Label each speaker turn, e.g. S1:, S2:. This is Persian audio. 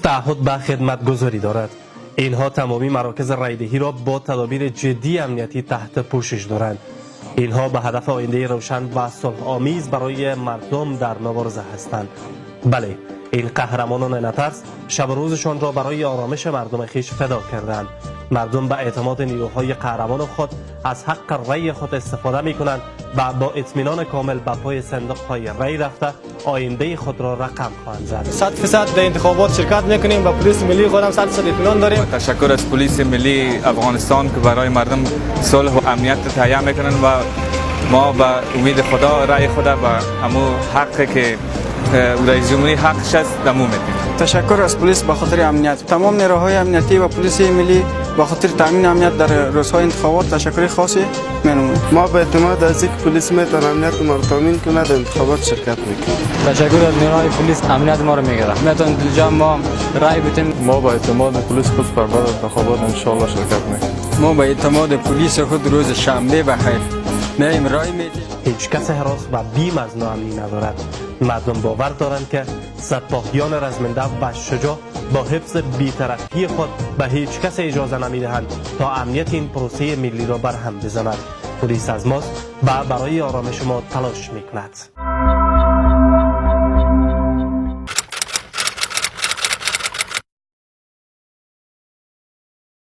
S1: تعهد به خدمتگزاری دارد. اینها تمامی مراکز رایدهی را با تدابیر جدی امنیتی تحت پوشش دارند. اینها به هدف آینده روشن و صلح آمیز برای مردم در مبارزه هستند. بله، این قهرمانان نترس شب و روزشان را برای آرامش مردم خویش فدا کردند. مردم به اعتماد نیروهای قهرمان خود از حق رأی خود استفاده می کنند و با اطمینان کامل به پای صندوق های رأی رفته آینده خود را رقم خواهند زد.
S2: 100% در انتخابات شرکت میکنیم. با پلیس ملی خودم 100% اطمینان داریم.
S3: تشکر از پلیس ملی افغانستان که برای مردم صلح و امنیت تهیه میکنن و ما به امید خدا رأی خود به همو حقی که رئیس جمهوری حقش است دمو میدیم.
S4: تشکر از پلیس به خاطر امنیت. تمام نیروهای امنیتی و پلیس ملی به خاطر تامین امنیت در روزهای انتخابات تشکر خاصی می‌نماییم.
S5: ما به اعتماد از اینکه پلیس میتونه امنیت ما رو تامین کنه در انتخابات شرکت میکنیم.
S2: تشکر از نیروهای پلیس امنیت ما رو میگیره. میتونیم دلجا ما رای بدیم.
S6: ما به اعتماد پلیس خود پر بعد انتخابات ان شاء الله شرکت میکنیم.
S7: ما به اعتماد پلیس خود روز شنبه بخیر میایم رای میدیم.
S1: هیچ کس هراس و بیم از ناامنی ندارد. مردم باور دارند که سپاهیان رزمنده و شجاع با حفظ بی‌طرفی خود به هیچ کس اجازه نمیدهند تا امنیت این پروسه ملی را برهم بزند. پلیس از ماست و برای آرامش ما تلاش میکند.